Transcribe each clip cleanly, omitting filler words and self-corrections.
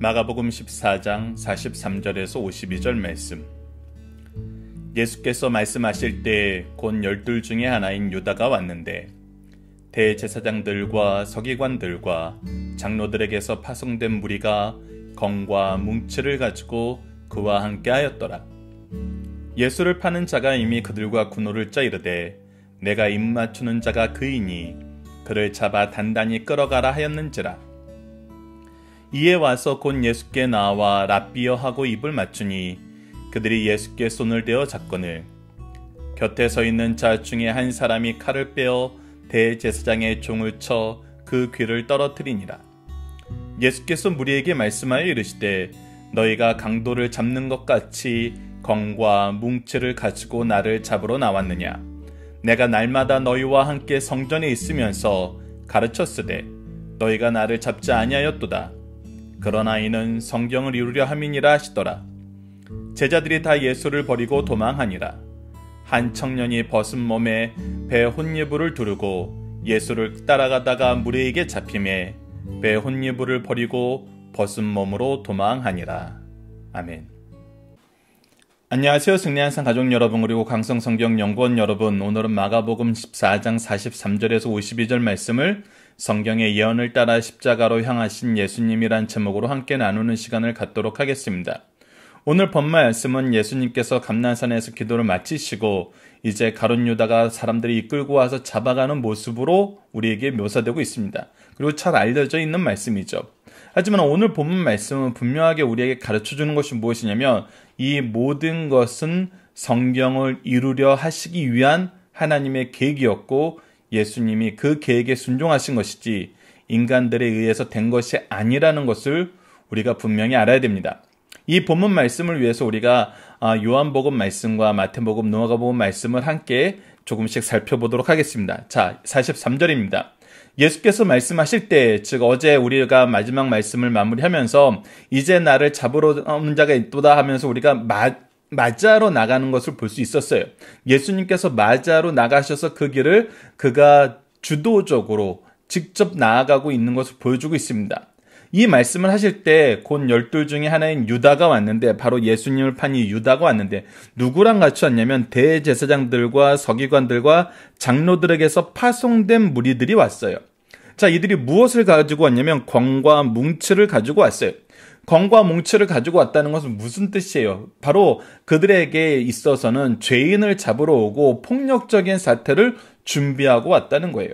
마가복음 14장 43절에서 52절 말씀. 예수께서 말씀하실 때 곧 12 중에 하나인 유다가 왔는데 대제사장들과 서기관들과 장로들에게서 파송된 무리가 검과 뭉치를 가지고 그와 함께 하였더라. 예수를 파는 자가 이미 그들과 군호를 짜 이르되 내가 입 맞추는 자가 그이니 그를 잡아 단단히 끌어가라 하였는지라. 이에 와서 곧 예수께 나와 랍비여 하고 입을 맞추니 그들이 예수께 손을 대어 잡거늘 곁에 서 있는 자 중에 한 사람이 칼을 빼어 대제사장의 종을 쳐 그 귀를 떨어뜨리니라. 예수께서 무리에게 말씀하여 이르시되 너희가 강도를 잡는 것 같이 검과 뭉치를 가지고 나를 잡으러 나왔느냐. 내가 날마다 너희와 함께 성전에 있으면서 가르쳤으되 너희가 나를 잡지 아니하였도다. 그러나 이는 성경을 이루려 함이니라 하시더라. 제자들이 다 예수를 버리고 도망하니라. 한 청년이 벗은 몸에 배 혼이불을 두르고 예수를 따라가다가 무리에게 잡히매 배 혼이불을 버리고 벗은 몸으로 도망하니라. 아멘. 안녕하세요. 승리한산 가족 여러분, 그리고 강성성경연구원 여러분, 오늘은 마가복음 14장 43절에서 52절 말씀을 성경의 예언을 따라 십자가로 향하신 예수님이란 제목으로 함께 나누는 시간을 갖도록 하겠습니다. 오늘 본 말씀은 예수님께서 감난산에서 기도를 마치시고 이제 가룟 유다가 사람들이 이끌고 와서 잡아가는 모습으로 우리에게 묘사되고 있습니다. 그리고 잘 알려져 있는 말씀이죠. 하지만 오늘 본문 말씀은 분명하게 우리에게 가르쳐주는 것이 무엇이냐면 이 모든 것은 성경을 이루려 하시기 위한 하나님의 계획이었고 예수님이 그 계획에 순종하신 것이지 인간들에 의해서 된 것이 아니라는 것을 우리가 분명히 알아야 됩니다. 이 본문 말씀을 위해서 우리가 요한복음 말씀과 마태복음, 누가복음 말씀을 함께 조금씩 살펴보도록 하겠습니다. 자, 43절입니다. 예수께서 말씀하실 때, 즉 어제 우리가 마지막 말씀을 마무리하면서 이제 나를 잡으러 오는 자가 있도다 하면서 우리가 마자로 나가는 것을 볼 수 있었어요. 예수님께서 마자로 나가셔서 그 길을 그가 주도적으로 직접 나아가고 있는 것을 보여주고 있습니다. 이 말씀을 하실 때 곧 12 중에 하나인 유다가 왔는데, 바로 예수님을 판 이 유다가 왔는데 누구랑 같이 왔냐면 대제사장들과 서기관들과 장로들에게서 파송된 무리들이 왔어요. 자, 이들이 무엇을 가지고 왔냐면 검과 뭉치를 가지고 왔어요. 검과 뭉치를 가지고 왔다는 것은 무슨 뜻이에요? 바로 그들에게 있어서는 죄인을 잡으러 오고 폭력적인 사태를 준비하고 왔다는 거예요.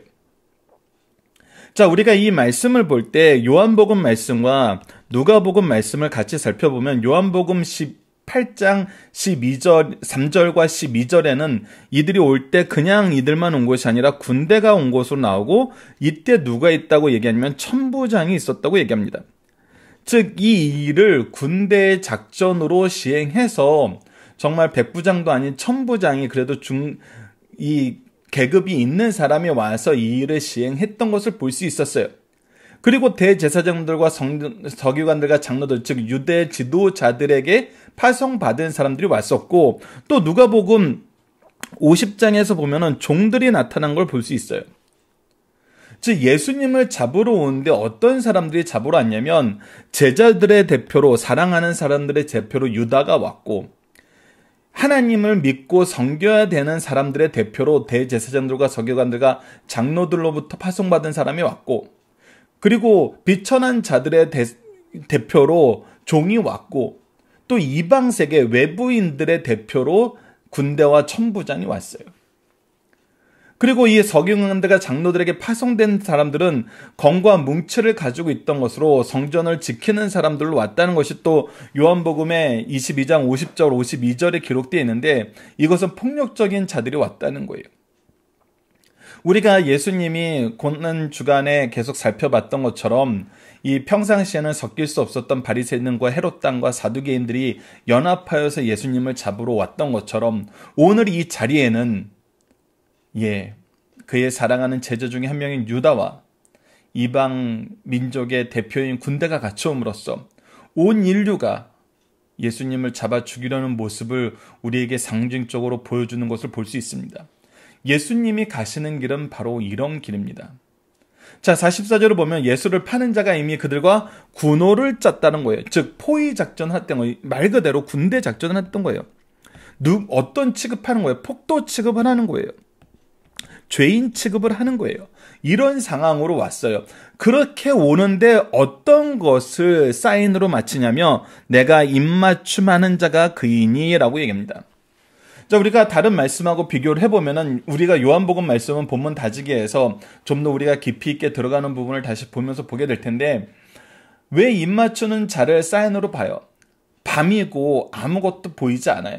자, 우리가 이 말씀을 볼 때 요한복음 말씀과 누가복음 말씀을 같이 살펴보면 요한복음 18장 12절, 3절과 12절에는 이들이 올 때 그냥 이들만 온 것이 아니라 군대가 온 것으로 나오고 이때 누가 있다고 얘기하냐면 천부장이 있었다고 얘기합니다. 즉, 이 일을 군대의 작전으로 시행해서 정말 백부장도 아닌 천부장이 그래도 계급이 있는 사람이 와서 이 일을 시행했던 것을 볼 수 있었어요. 그리고 대제사장들과 서기관들과 장로들, 즉 유대 지도자들에게 파송받은 사람들이 왔었고, 또 누가복음 50장에서 보면은 종들이 나타난 걸 볼 수 있어요. 즉 예수님을 잡으러 오는데 어떤 사람들이 잡으러 왔냐면 제자들의 대표로, 사랑하는 사람들의 대표로 유다가 왔고, 하나님을 믿고 섬겨야 되는 사람들의 대표로 대제사장들과 서기관들과 장로들로부터 파송받은 사람이 왔고, 그리고 비천한 자들의 대표로 종이 왔고, 또 이방세계 외부인들의 대표로 군대와 천부장이 왔어요. 그리고 이 서기관들과 장로들에게 파송된 사람들은 검과 뭉치를 가지고 있던 것으로 성전을 지키는 사람들로 왔다는 것이 또 요한복음의 22장 50절 52절에 기록되어 있는데, 이것은 폭력적인 자들이 왔다는 거예요. 우리가 예수님이 고난 주간에 계속 살펴봤던 것처럼 이 평상시에는 섞일 수 없었던 바리새인과 헤롯당과 사두개인들이 연합하여서 예수님을 잡으러 왔던 것처럼 오늘 이 자리에는 그의 사랑하는 제자 중에 한 명인 유다와 이방 민족의 대표인 군대가 같이 옴으로써 온 인류가 예수님을 잡아 죽이려는 모습을 우리에게 상징적으로 보여주는 것을 볼 수 있습니다. 예수님이 가시는 길은 바로 이런 길입니다. 자, 44절을 보면 예수를 파는 자가 이미 그들과 군호를 짰다는 거예요. 즉 포위 작전을 했던 거예요. 말 그대로 군대 작전을 했던 거예요. 어떤 취급하는 거예요? 폭도 취급을 하는 거예요. 죄인 취급을 하는 거예요. 이런 상황으로 왔어요. 그렇게 오는데 어떤 것을 사인으로 마치냐면 내가 입맞춤하는 자가 그이니 라고 얘기합니다. 자, 우리가 다른 말씀하고 비교를 해보면은 우리가 요한복음 말씀은 본문 다지기에서 좀 더 우리가 깊이 있게 들어가는 부분을 다시 보면서 보게 될 텐데 왜 입맞추는 자를 사인으로 봐요? 밤이고 아무것도 보이지 않아요.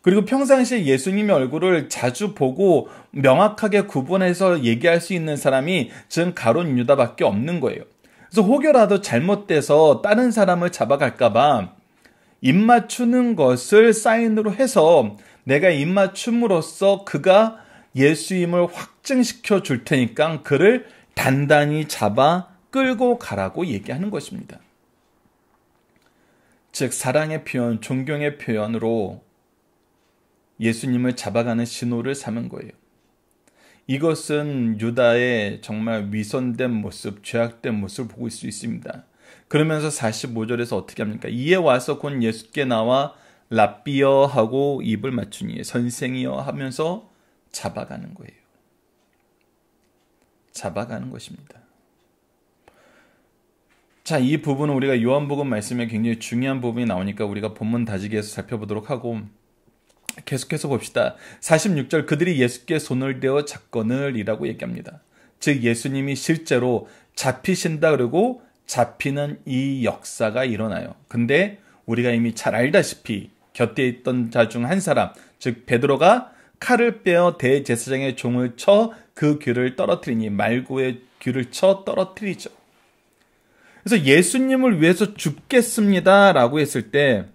그리고 평상시에 예수님의 얼굴을 자주 보고 명확하게 구분해서 얘기할 수 있는 사람이 지금 가룟 유다밖에 없는 거예요. 그래서 혹여라도 잘못돼서 다른 사람을 잡아갈까봐 입맞추는 것을 사인으로 해서 내가 입맞춤으로써 그가 예수임을 확증시켜 줄 테니까 그를 단단히 잡아 끌고 가라고 얘기하는 것입니다. 즉 사랑의 표현, 존경의 표현으로 예수님을 잡아가는 신호를 삼은 거예요. 이것은 유다의 정말 위선된 모습, 죄악된 모습을 보고 있을 수 있습니다. 그러면서 45절에서 어떻게 합니까? 이에 와서 곧 예수께 나와 랍비여 하고 입을 맞추니 선생이여 하면서 잡아가는 거예요. 잡아가는 것입니다. 자, 이 부분은 우리가 요한복음 말씀에 굉장히 중요한 부분이 나오니까 우리가 본문 다지기에서 살펴보도록 하고 계속해서 봅시다. 46절 그들이 예수께 손을 대어 잡거늘 이라고 얘기합니다. 즉 예수님이 실제로 잡히신다 그러고 잡히는 이 역사가 일어나요. 근데 우리가 이미 잘 알다시피 곁에 있던 자 중 한 사람, 즉 베드로가 칼을 빼어 대제사장의 종을 쳐 그 귀를 떨어뜨리니 말고의 귀를 쳐 떨어뜨리죠. 그래서 예수님을 위해서 죽겠습니다 라고 했을 때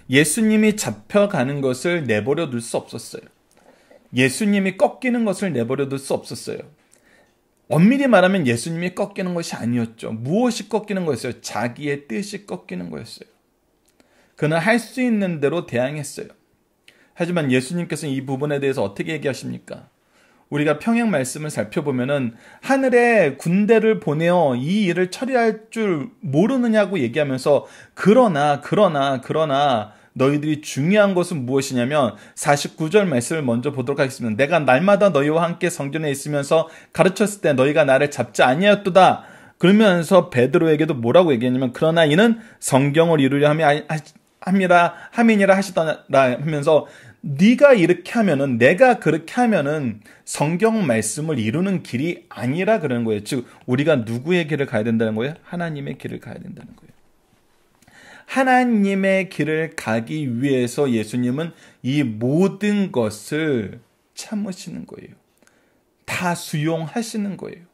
예수님이 잡혀가는 것을 내버려 둘 수 없었어요. 예수님이 꺾이는 것을 내버려 둘 수 없었어요. 엄밀히 말하면 예수님이 꺾이는 것이 아니었죠. 무엇이 꺾이는 거였어요? 자기의 뜻이 꺾이는 거였어요. 그는 할 수 있는 대로 대항했어요. 하지만 예수님께서는 이 부분에 대해서 어떻게 얘기하십니까? 우리가 평행 말씀을 살펴보면은 하늘에 군대를 보내어 이 일을 처리할 줄 모르느냐고 얘기하면서 그러나 너희들이 중요한 것은 무엇이냐면 49절 말씀을 먼저 보도록 하겠습니다. 내가 날마다 너희와 함께 성전에 있으면서 가르쳤을 때 너희가 나를 잡지 아니하였도다. 그러면서 베드로에게도 뭐라고 얘기했냐면 그러나 이는 성경을 이루려 함이니라 하시더라 하면서 네가 이렇게 하면은 내가 그렇게 하면은 성경 말씀을 이루는 길이 아니라 그러는 거예요. 즉 우리가 누구의 길을 가야 된다는 거예요? 하나님의 길을 가야 된다는 거예요. 하나님의 길을 가기 위해서 예수님은 이 모든 것을 참으시는 거예요. 다 수용하시는 거예요.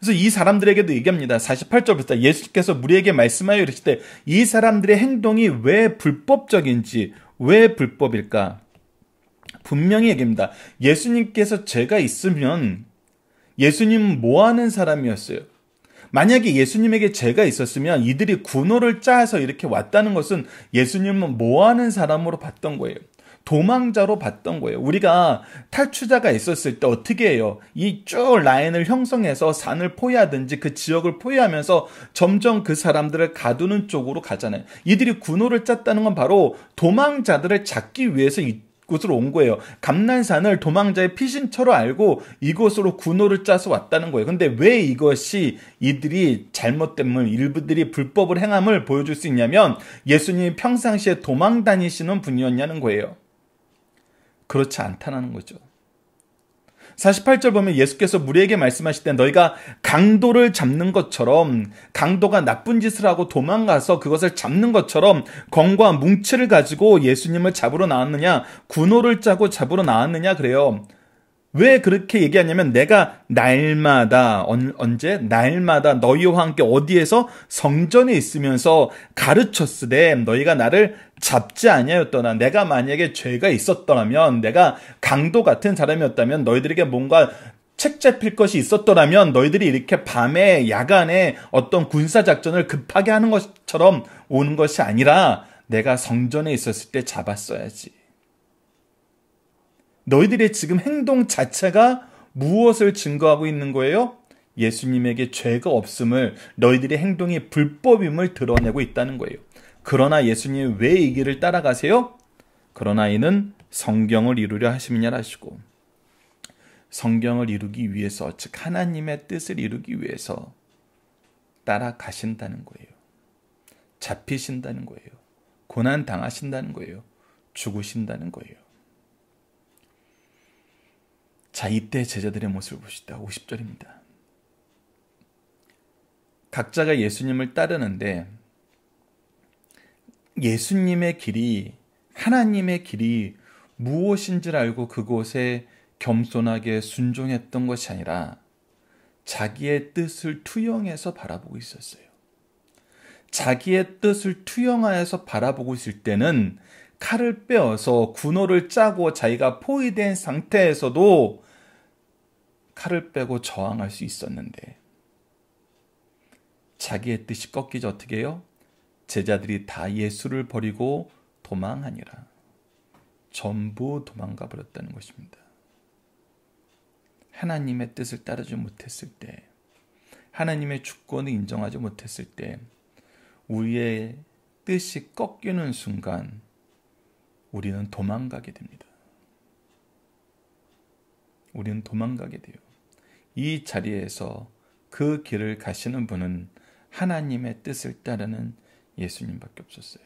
그래서 이 사람들에게도 얘기합니다. 48절부터 예수께서 무리에게 말씀하여 이르시되 이 사람들의 행동이 왜 불법적인지, 왜 불법일까? 분명히 얘기합니다. 예수님께서 죄가 있으면 예수님은 뭐 하는 사람이었어요? 만약에 예수님에게 죄가 있었으면 이들이 군호를 짜서 이렇게 왔다는 것은 예수님은 뭐 하는 사람으로 봤던 거예요. 도망자로 봤던 거예요. 우리가 탈취자가 있었을 때 어떻게 해요? 이 쭉 라인을 형성해서 산을 포위하든지 그 지역을 포위하면서 점점 그 사람들을 가두는 쪽으로 가잖아요. 이들이 군호를 짰다는 건 바로 도망자들을 잡기 위해서 이곳으로 온 거예요. 감난산을 도망자의 피신처로 알고 이곳으로 군호를 짜서 왔다는 거예요. 근데 왜 이것이 이들이 잘못됨을, 일부들이 불법을 행함을 보여줄 수 있냐면 예수님이 평상시에 도망 다니시는 분이었냐는 거예요. 그렇지 않다는 거죠. 48절 보면 예수께서 무리에게 말씀하실 때 너희가 강도를 잡는 것처럼, 강도가 나쁜 짓을 하고 도망가서 그것을 잡는 것처럼 검과 뭉치를 가지고 예수님을 잡으러 나왔느냐, 군호를 짜고 잡으러 나왔느냐 그래요. 왜 그렇게 얘기하냐면 내가 날마다, 언제? 날마다 너희와 함께 어디에서? 성전에 있으면서 가르쳤으되 너희가 나를 잡지 아니하였더나. 내가 만약에 죄가 있었더라면, 내가 강도 같은 사람이었다면, 너희들에게 뭔가 책 잡힐 것이 있었더라면 너희들이 이렇게 밤에 야간에 어떤 군사작전을 급하게 하는 것처럼 오는 것이 아니라 내가 성전에 있었을 때 잡았어야지. 너희들의 지금 행동 자체가 무엇을 증거하고 있는 거예요? 예수님에게 죄가 없음을, 너희들의 행동이 불법임을 드러내고 있다는 거예요. 그러나 예수님이 왜 이 길을 따라가세요? 그러나 이는 성경을 이루려 하심이냐 하시고, 성경을 이루기 위해서, 즉 하나님의 뜻을 이루기 위해서 따라가신다는 거예요. 잡히신다는 거예요. 고난 당하신다는 거예요. 죽으신다는 거예요. 자, 이때 제자들의 모습을 보시다. 50절입니다. 각자가 예수님을 따르는데 예수님의 길이, 하나님의 길이 무엇인지를 알고 그곳에 겸손하게 순종했던 것이 아니라 자기의 뜻을 투영해서 바라보고 있었어요. 자기의 뜻을 투영하여서 바라보고 있을 때는 칼을 빼어서 군호를 짜고 자기가 포위된 상태에서도 칼을 빼고 저항할 수 있었는데, 자기의 뜻이 꺾이지 어떻게 해요? 제자들이 다 예수를 버리고 도망하니라. 전부 도망가 버렸다는 것입니다. 하나님의 뜻을 따르지 못했을 때, 하나님의 주권을 인정하지 못했을 때, 우리의 뜻이 꺾이는 순간 우리는 도망가게 됩니다. 우리는 도망가게 돼요. 이 자리에서 그 길을 가시는 분은 하나님의 뜻을 따르는 예수님밖에 없었어요.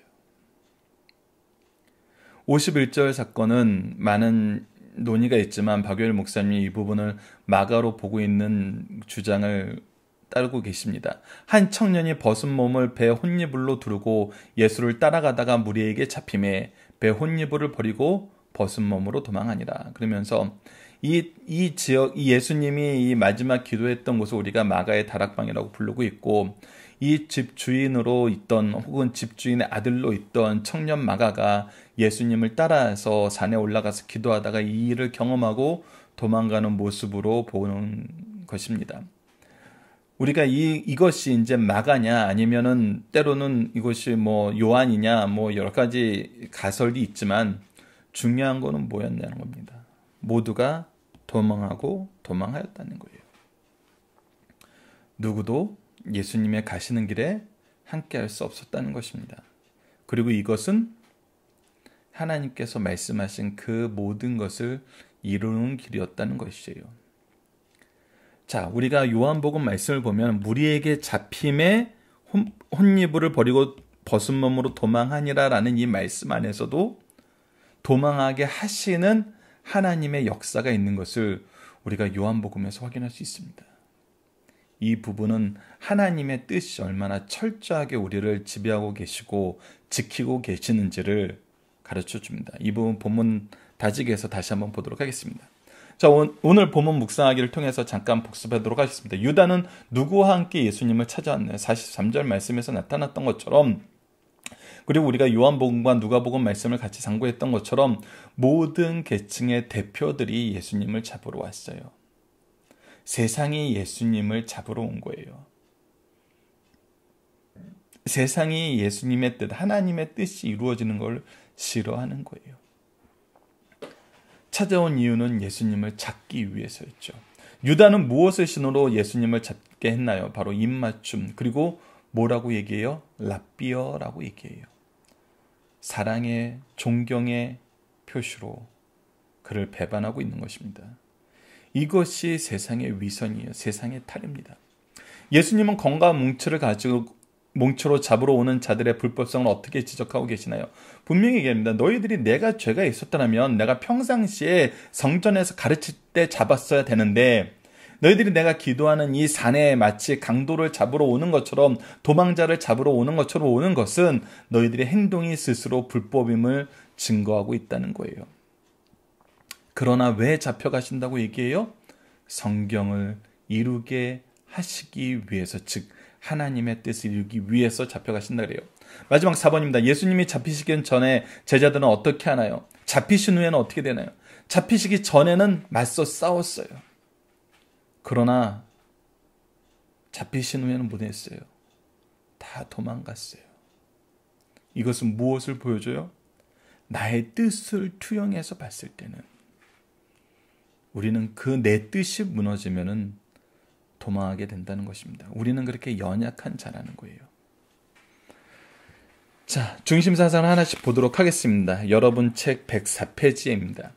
51절 사건은 많은 논의가 있지만 박유일 목사님이 이 부분을 마가로 보고 있는 주장을 따르고 계십니다. 한 청년이 벗은 몸을 배 혼이불로 두르고 예수를 따라가다가 무리에게 잡힘에 배 혼이불을 버리고 벗은 몸으로 도망하니라. 그러면서 이 지역, 이 예수님이 이 마지막 기도했던 곳을 우리가 마가의 다락방이라고 부르고 있고, 이 집 주인으로 있던, 혹은 집주인의 아들로 있던 청년 마가가 예수님을 따라서 산에 올라가서 기도하다가 이 일을 경험하고 도망가는 모습으로 보는 것입니다. 우리가 이것이 이제 마가냐, 아니면은 때로는 이것이 뭐 요한이냐, 뭐 여러 가지 가설이 있지만 중요한 거는 뭐였냐는 겁니다. 모두가 도망하고 도망하였다는 거예요. 누구도 예수님의 가시는 길에 함께할 수 없었다는 것입니다. 그리고 이것은 하나님께서 말씀하신 그 모든 것을 이루는 길이었다는 것이에요. 자, 우리가 요한복음 말씀을 보면 무리에게 잡힘에 혼이불을 버리고 벗은 몸으로 도망하니라 라는 이 말씀 안에서도 도망하게 하시는 하나님의 역사가 있는 것을 우리가 요한복음에서 확인할 수 있습니다. 이 부분은 하나님의 뜻이 얼마나 철저하게 우리를 지배하고 계시고 지키고 계시는지를 가르쳐 줍니다. 이 부분 본문 다지기에서 다시 한번 보도록 하겠습니다. 자, 오늘 본문 묵상하기를 통해서 잠깐 복습하도록 하겠습니다. 유다는 누구와 함께 예수님을 찾아왔나요? 43절 말씀에서 나타났던 것처럼, 그리고 우리가 요한복음과 누가복음 말씀을 같이 상고했던 것처럼 모든 계층의 대표들이 예수님을 잡으러 왔어요. 세상이 예수님을 잡으러 온 거예요. 세상이 예수님의 뜻, 하나님의 뜻이 이루어지는 걸 싫어하는 거예요. 찾아온 이유는 예수님을 잡기 위해서였죠. 유다는 무엇을 신호로 예수님을 잡게 했나요? 바로 입맞춤, 그리고 뭐라고 얘기해요? 랍비어라고 얘기해요. 사랑의, 존경의 표시로 그를 배반하고 있는 것입니다. 이것이 세상의 위선이에요. 세상의 탈입니다. 예수님은 검과 뭉치를 가지고 뭉치로 잡으러 오는 자들의 불법성을 어떻게 지적하고 계시나요? 분명히 얘기합니다. 너희들이 내가 죄가 있었다면 내가 평상시에 성전에서 가르칠 때 잡았어야 되는데, 너희들이 내가 기도하는 이 산에 마치 강도를 잡으러 오는 것처럼, 도망자를 잡으러 오는 것처럼 오는 것은 너희들의 행동이 스스로 불법임을 증거하고 있다는 거예요. 그러나 왜 잡혀가신다고 얘기해요? 성경을 이루게 하시기 위해서, 즉 하나님의 뜻을 이루기 위해서 잡혀가신다 그래요. 마지막 4번입니다. 예수님이 잡히시기 전에 제자들은 어떻게 하나요? 잡히신 후에는 어떻게 되나요? 잡히시기 전에는 맞서 싸웠어요. 그러나 잡히신 후에는 못 했어요. 다 도망갔어요. 이것은 무엇을 보여줘요? 나의 뜻을 투영해서 봤을 때는 우리는 그 내 뜻이 무너지면은 도망하게 된다는 것입니다. 우리는 그렇게 연약한 자라는 거예요. 자, 중심사상을 하나씩 보도록 하겠습니다. 여러분 책 104페이지입니다.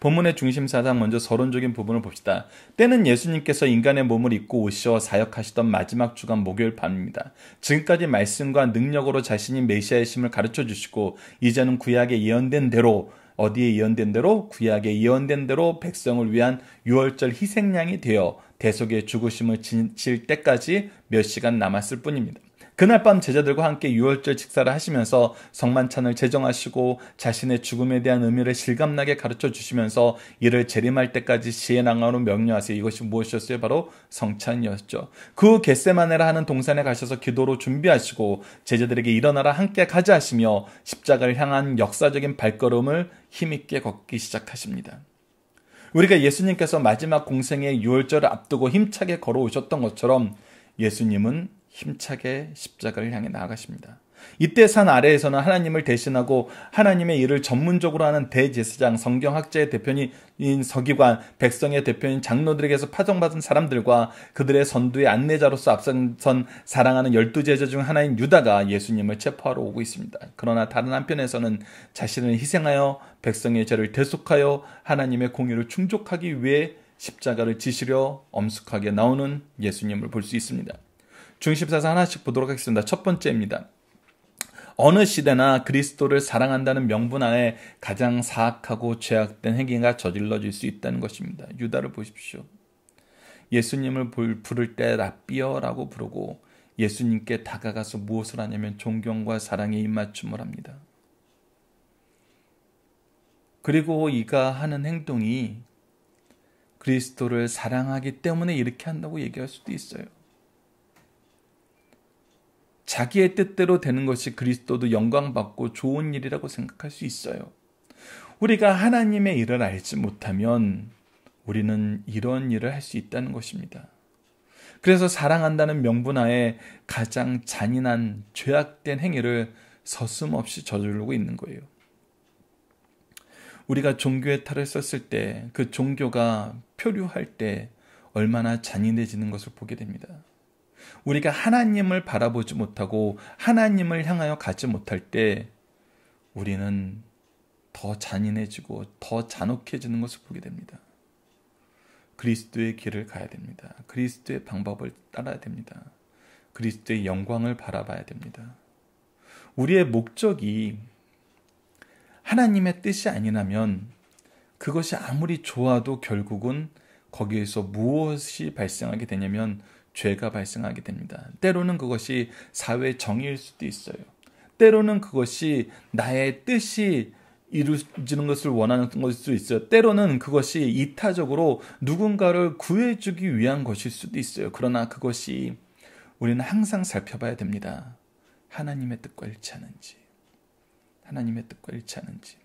본문의 중심사상 먼저 서론적인 부분을 봅시다. 때는 예수님께서 인간의 몸을 입고 오셔 사역하시던 마지막 주간 목요일 밤입니다. 지금까지 말씀과 능력으로 자신이 메시아의 심을 가르쳐 주시고 이제는 구약에 예언된 대로 어디에 예언된 대로? 구약에 예언된 대로 백성을 위한 유월절 희생양이 되어 대속의 죽으심을 지칠 때까지 몇 시간 남았을 뿐입니다. 그날 밤 제자들과 함께 유월절 식사를 하시면서 성만찬을 제정하시고 자신의 죽음에 대한 의미를 실감나게 가르쳐 주시면서 이를 재림할 때까지 시행하라고 명령하세요. 이것이 무엇이었어요? 바로 성찬이었죠. 그 후 겟세마네라 하는 동산에 가셔서 기도로 준비하시고 제자들에게 일어나라 함께 가자 하시며 십자가를 향한 역사적인 발걸음을 힘있게 걷기 시작하십니다. 우리가 예수님께서 마지막 공생의 유월절을 앞두고 힘차게 걸어오셨던 것처럼 예수님은 힘차게 십자가를 향해 나아가십니다. 이때 산 아래에서는 하나님을 대신하고 하나님의 일을 전문적으로 하는 대제사장, 성경학자의 대표인 서기관, 백성의 대표인 장로들에게서 파송받은 사람들과 그들의 선두의 안내자로서 앞선 사랑하는 12제자 중 하나인 유다가 예수님을 체포하러 오고 있습니다. 그러나 다른 한편에서는 자신을 희생하여 백성의 죄를 대속하여 하나님의 공의를 충족하기 위해 십자가를 지시려 엄숙하게 나오는 예수님을 볼 수 있습니다. 중심사상 하나씩 보도록 하겠습니다. 첫 번째입니다. 어느 시대나 그리스도를 사랑한다는 명분 안에 가장 사악하고 죄악된 행위가 저질러질 수 있다는 것입니다. 유다를 보십시오. 예수님을 부를 때 라삐어라고 부르고 예수님께 다가가서 무엇을 하냐면 존경과 사랑의 입맞춤을 합니다. 그리고 이가 하는 행동이 그리스도를 사랑하기 때문에 이렇게 한다고 얘기할 수도 있어요. 자기의 뜻대로 되는 것이 그리스도도 영광받고 좋은 일이라고 생각할 수 있어요. 우리가 하나님의 일을 알지 못하면 우리는 이런 일을 할 수 있다는 것입니다. 그래서 사랑한다는 명분하에 가장 잔인한 죄악된 행위를 서슴없이 저지르고 있는 거예요. 우리가 종교의 탈을 썼을 때 그 종교가 표류할 때 얼마나 잔인해지는 것을 보게 됩니다. 우리가 하나님을 바라보지 못하고 하나님을 향하여 가지 못할 때 우리는 더 잔인해지고 더 잔혹해지는 것을 보게 됩니다. 그리스도의 길을 가야 됩니다. 그리스도의 방법을 따라야 됩니다. 그리스도의 영광을 바라봐야 됩니다. 우리의 목적이 하나님의 뜻이 아니라면 그것이 아무리 좋아도 결국은 거기에서 무엇이 발생하게 되냐면 죄가 발생하게 됩니다. 때로는 그것이 사회 정의일 수도 있어요. 때로는 그것이 나의 뜻이 이루어지는 것을 원하는 것일 수도 있어요. 때로는 그것이 이타적으로 누군가를 구해주기 위한 것일 수도 있어요. 그러나 그것이 우리는 항상 살펴봐야 됩니다. 하나님의 뜻과 일치하는지. 하나님의 뜻과 일치하는지.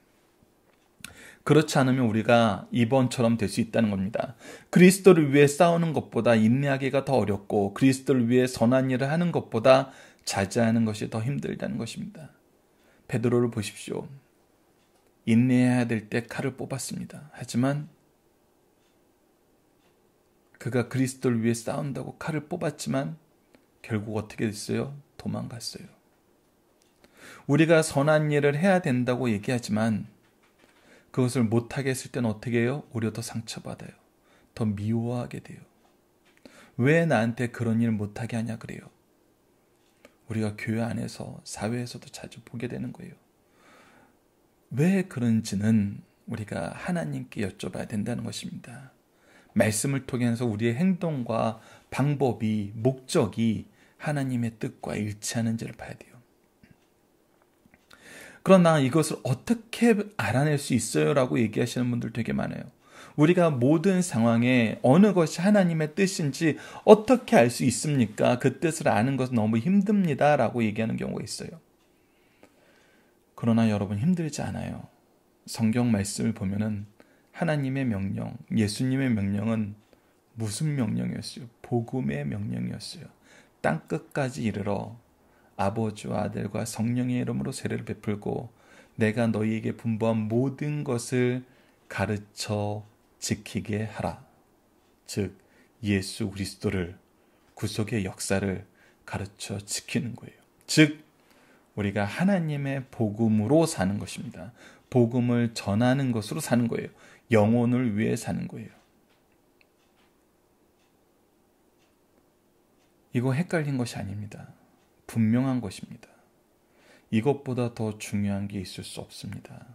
그렇지 않으면 우리가 이번처럼 될 수 있다는 겁니다. 그리스도를 위해 싸우는 것보다 인내하기가 더 어렵고 그리스도를 위해 선한 일을 하는 것보다 자제하는 것이 더 힘들다는 것입니다. 베드로를 보십시오. 인내해야 될 때 칼을 뽑았습니다. 하지만 그가 그리스도를 위해 싸운다고 칼을 뽑았지만 결국 어떻게 됐어요? 도망갔어요. 우리가 선한 일을 해야 된다고 얘기하지만 그것을 못하게 했을 때는 어떻게 해요? 오히려 더 상처받아요. 더 미워하게 돼요. 왜 나한테 그런 일 못하게 하냐 그래요. 우리가 교회 안에서 사회에서도 자주 보게 되는 거예요. 왜 그런지는 우리가 하나님께 여쭤봐야 된다는 것입니다. 말씀을 통해서 우리의 행동과 방법이, 목적이 하나님의 뜻과 일치하는지를 봐야 돼요. 그러나 이것을 어떻게 알아낼 수 있어요? 라고 얘기하시는 분들 되게 많아요. 우리가 모든 상황에 어느 것이 하나님의 뜻인지 어떻게 알 수 있습니까? 그 뜻을 아는 것은 너무 힘듭니다. 라고 얘기하는 경우가 있어요. 그러나 여러분 힘들지 않아요. 성경 말씀을 보면은 하나님의 명령, 예수님의 명령은 무슨 명령이었어요? 복음의 명령이었어요. 땅끝까지 이르러 아버지와 아들과 성령의 이름으로 세례를 베풀고 내가 너희에게 분부한 모든 것을 가르쳐 지키게 하라. 즉 예수 그리스도를, 구속의 역사를 가르쳐 지키는 거예요. 즉 우리가 하나님의 복음으로 사는 것입니다. 복음을 전하는 것으로 사는 거예요. 영혼을 위해 사는 거예요. 이거 헷갈린 것이 아닙니다. 분명한 것입니다. 이것보다 더 중요한 게 있을 수 없습니다.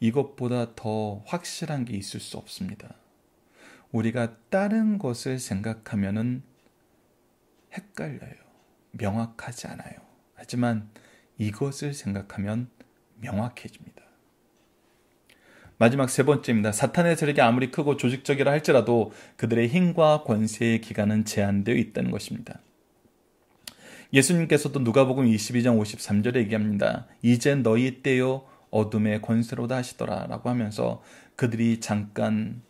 이것보다 더 확실한 게 있을 수 없습니다. 우리가 다른 것을 생각하면은 헷갈려요. 명확하지 않아요. 하지만 이것을 생각하면 명확해집니다. 마지막 세 번째입니다. 사탄의 세력이 아무리 크고 조직적이라 할지라도 그들의 힘과 권세의 기간은 제한되어 있다는 것입니다. 예수님께서도 누가복음 22장 53절에 얘기합니다. 이제 너희 때요 어둠의 권세로다 하시더라 라고 하면서 그들이 잠깐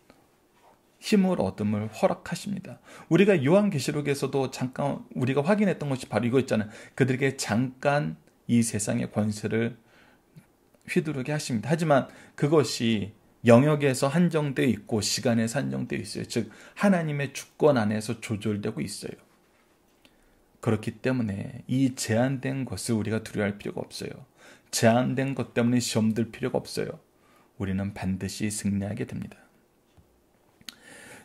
힘을 얻음을 허락하십니다. 우리가 요한계시록에서도 잠깐 우리가 확인했던 것이 바로 이거 있잖아요. 그들에게 잠깐 이 세상의 권세를 휘두르게 하십니다. 하지만 그것이 영역에서 한정되어 있고 시간에서 한정되어 있어요. 즉 하나님의 주권 안에서 조절되고 있어요. 그렇기 때문에 이 제한된 것을 우리가 두려워할 필요가 없어요. 제한된 것 때문에 시험 들 필요가 없어요. 우리는 반드시 승리하게 됩니다.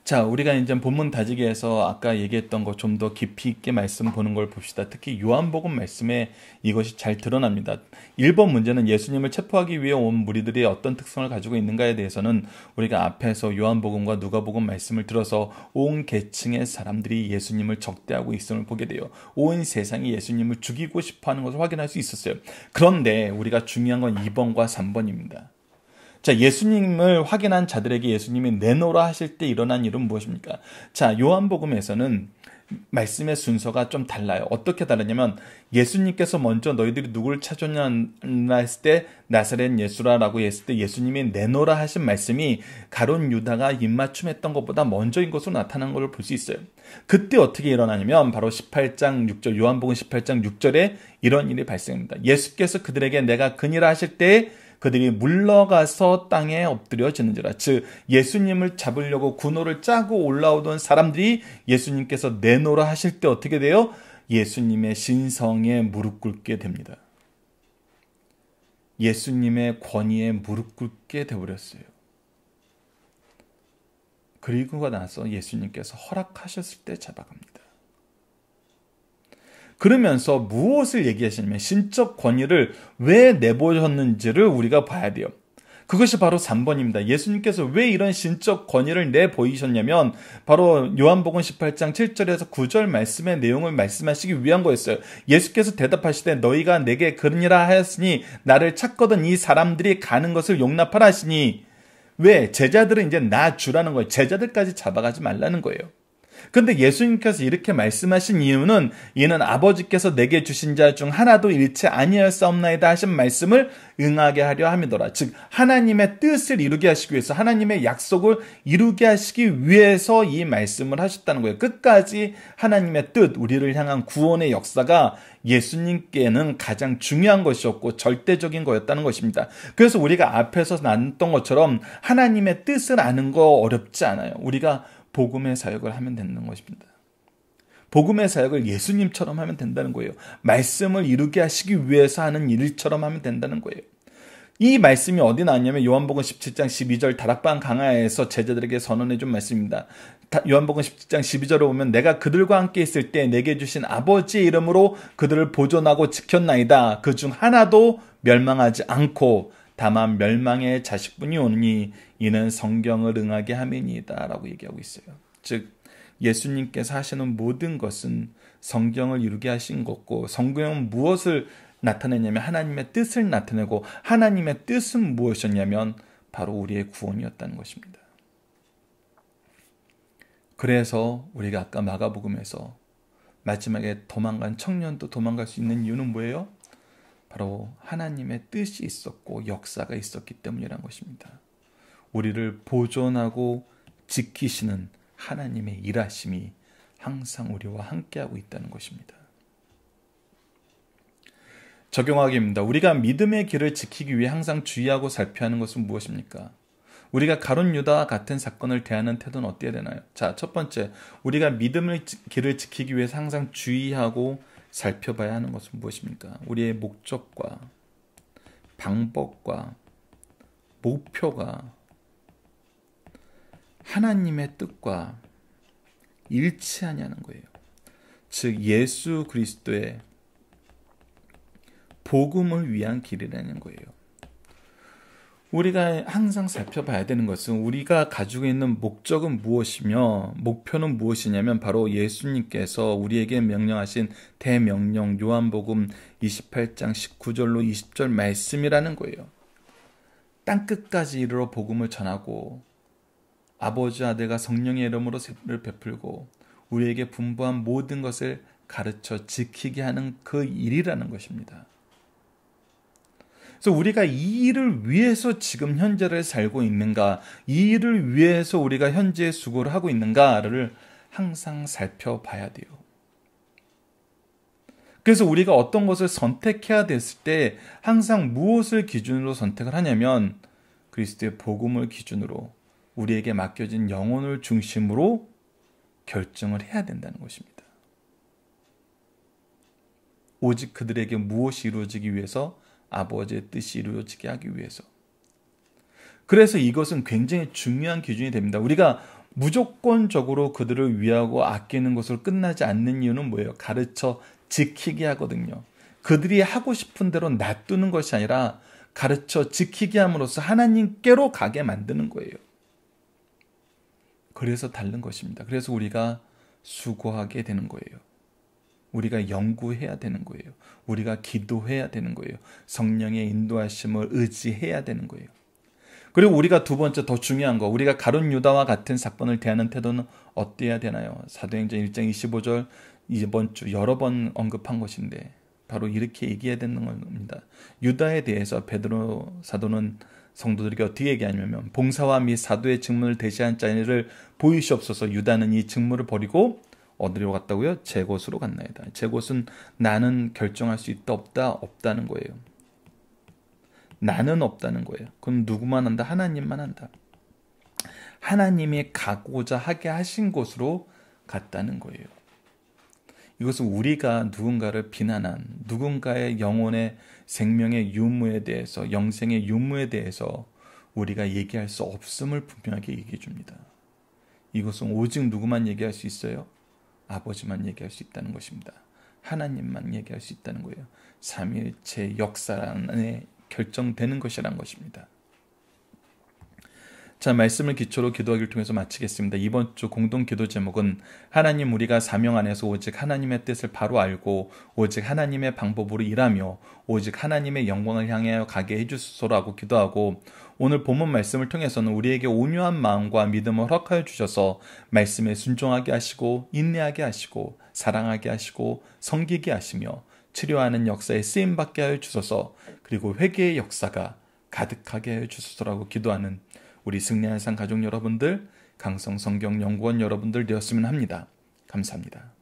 자, 우리가 이제 본문 다지기에서 아까 얘기했던 것 좀 더 깊이 있게 말씀 보는 걸 봅시다. 특히 요한복음 말씀에 이것이 잘 드러납니다. 1번 문제는 예수님을 체포하기 위해 온 무리들이 어떤 특성을 가지고 있는가에 대해서는 우리가 앞에서 요한복음과 누가복음 말씀을 들어서 온 계층의 사람들이 예수님을 적대하고 있음을 보게 돼요. 온 세상이 예수님을 죽이고 싶어하는 것을 확인할 수 있었어요. 그런데 우리가 중요한 건 2번과 3번입니다. 자, 예수님을 확인한 자들에게 예수님이 내놓으라 하실 때 일어난 일은 무엇입니까? 자, 요한복음에서는 말씀의 순서가 좀 달라요. 어떻게 다르냐면 예수님께서 먼저 너희들이 누구를 찾았냐 했을 때 나사렛 예수라라고 했을 때 예수님이 내놓으라 하신 말씀이 가룟 유다가 입맞춤했던 것보다 먼저인 것으로 나타난 것을 볼 수 있어요. 그때 어떻게 일어나냐면 바로 18장 6절 요한복음 18장 6절에 이런 일이 발생합니다. 예수께서 그들에게 내가 그니라 하실 때 그들이 물러가서 땅에 엎드려지는지라. 즉 예수님을 잡으려고 군호를 짜고 올라오던 사람들이 예수님께서 내놓으라 하실 때 어떻게 돼요? 예수님의 신성에 무릎 꿇게 됩니다. 예수님의 권위에 무릎 꿇게 되어버렸어요. 그리고 나서 예수님께서 허락하셨을 때 잡아갑니다. 그러면서 무엇을 얘기하시냐면 신적 권위를 왜 내보셨는지를 우리가 봐야 돼요. 그것이 바로 3번입니다. 예수님께서 왜 이런 신적 권위를 내보이셨냐면 바로 요한복음 18장 7절에서 9절 말씀의 내용을 말씀하시기 위한 거였어요. 예수께서 대답하시되 너희가 내게 그러니라 하였으니 나를 찾거든 이 사람들이 가는 것을 용납하라 하시니 왜? 제자들은 이제 나 주라는 거예요. 제자들까지 잡아가지 말라는 거예요. 근데 예수님께서 이렇게 말씀하신 이유는 이는 아버지께서 내게 주신 자 중 하나도 잃지 아니하였사옵나이다 하신 말씀을 응하게 하려 함이더라. 즉 하나님의 뜻을 이루게 하시기 위해서 하나님의 약속을 이루게 하시기 위해서 이 말씀을 하셨다는 거예요. 끝까지 하나님의 뜻, 우리를 향한 구원의 역사가 예수님께는 가장 중요한 것이었고 절대적인 거였다는 것입니다. 그래서 우리가 앞에서 나눴던 것처럼 하나님의 뜻을 아는 거 어렵지 않아요. 우리가 복음의 사역을 하면 되는 것입니다. 복음의 사역을 예수님처럼 하면 된다는 거예요. 말씀을 이루게 하시기 위해서 하는 일처럼 하면 된다는 거예요. 이 말씀이 어디 나왔냐면 요한복음 17장 12절 다락방 강화에서 제자들에게 선언해 준 말씀입니다. 요한복음 17장 12절에 보면 내가 그들과 함께 있을 때 내게 주신 아버지의 이름으로 그들을 보존하고 지켰나이다. 그중 하나도 멸망하지 않고 다만 멸망의 자식뿐이 오니 이는 성경을 응하게 함이니이다 라고 얘기하고 있어요. 즉 예수님께서 하시는 모든 것은 성경을 이루게 하신 것고 성경은 무엇을 나타내냐면 하나님의 뜻을 나타내고 하나님의 뜻은 무엇이었냐면 바로 우리의 구원이었다는 것입니다. 그래서 우리가 아까 마가복음에서 마지막에 도망간 청년도 도망갈 수 있는 이유는 뭐예요? 바로 하나님의 뜻이 있었고 역사가 있었기 때문이라는 것입니다. 우리를 보존하고 지키시는 하나님의 일하심이 항상 우리와 함께하고 있다는 것입니다. 적용하기입니다. 우리가 믿음의 길을 지키기 위해 항상 주의하고 살펴야 하는 것은 무엇입니까? 우리가 가룟 유다와 같은 사건을 대하는 태도는 어때야 되나요? 자, 첫 번째, 우리가 믿음의 길을 지키기 위해서 항상 주의하고 살펴봐야 하는 것은 무엇입니까? 우리의 목적과 방법과 목표가 하나님의 뜻과 일치하냐는 거예요. 즉 예수 그리스도의 복음을 위한 길이라는 거예요. 우리가 항상 살펴봐야 되는 것은 우리가 가지고 있는 목적은 무엇이며 목표는 무엇이냐면 바로 예수님께서 우리에게 명령하신 대명령 요한복음 28장 19절로 20절 말씀이라는 거예요. 땅끝까지 이르러 복음을 전하고 아버지 아들과 성령의 이름으로 세례를 베풀고 우리에게 분부한 모든 것을 가르쳐 지키게 하는 그 일이라는 것입니다. 그래서 우리가 이 일을 위해서 지금 현재를 살고 있는가, 이 일을 위해서 우리가 현재 수고를 하고 있는가를 항상 살펴봐야 돼요. 그래서 우리가 어떤 것을 선택해야 됐을 때 항상 무엇을 기준으로 선택을 하냐면 그리스도의 복음을 기준으로 우리에게 맡겨진 영혼을 중심으로 결정을 해야 된다는 것입니다. 오직 그들에게 무엇이 이루어지기 위해서? 아버지의 뜻이 이루어지게 하기 위해서. 그래서 이것은 굉장히 중요한 기준이 됩니다. 우리가 무조건적으로 그들을 위하고 아끼는 것으로 끝나지 않는 이유는 뭐예요? 가르쳐 지키게 하거든요. 그들이 하고 싶은 대로 놔두는 것이 아니라 가르쳐 지키게 함으로써 하나님께로 가게 만드는 거예요. 그래서 다른 것입니다. 그래서 우리가 수고하게 되는 거예요. 우리가 연구해야 되는 거예요. 우리가 기도해야 되는 거예요. 성령의 인도하심을 의지해야 되는 거예요. 그리고 우리가 두 번째 더 중요한 거, 우리가 가룟 유다와 같은 사건을 대하는 태도는 어때야 되나요? 사도행전 1장 25절 이번 주 여러 번 언급한 것인데 바로 이렇게 얘기해야 되는 겁니다. 유다에 대해서 베드로 사도는 성도들에게 어떻게 얘기하냐면 봉사와 및 사도의 직분을 대신한 자를 보이시옵소서. 유다는 이 직무를 버리고 어디로 갔다고요? 제 곳으로 갔나이다. 제 곳은 나는 결정할 수 있다 없다 없다는 거예요. 나는 없다는 거예요. 그럼 누구만 한다? 하나님만 한다. 하나님이 가고자 하게 하신 곳으로 갔다는 거예요. 이것은 우리가 누군가를 비난한 누군가의 영혼의 생명의 유무에 대해서 영생의 유무에 대해서 우리가 얘기할 수 없음을 분명하게 얘기해 줍니다. 이것은 오직 누구만 얘기할 수 있어요? 아버지만 얘기할 수 있다는 것입니다. 하나님만 얘기할 수 있다는 거예요. 삼위일체 역사 안에 결정되는 것이라는 것입니다. 자, 말씀을 기초로 기도하기를 통해서 마치겠습니다. 이번 주 공동 기도 제목은 하나님 우리가 사명 안에서 오직 하나님의 뜻을 바로 알고 오직 하나님의 방법으로 일하며 오직 하나님의 영광을 향하여 가게 해주소서라고 기도하고 오늘 본문 말씀을 통해서는 우리에게 온유한 마음과 믿음을 허락하여 주셔서 말씀에 순종하게 하시고 인내하게 하시고 사랑하게 하시고 섬기게 하시며 치료하는 역사에 쓰임받게 하여 주소서 그리고 회개의 역사가 가득하게 하여 주소서라고 기도하는 우리 승리한 상 가족 여러분들, 강성성경연구원 여러분들 되었으면 합니다. 감사합니다.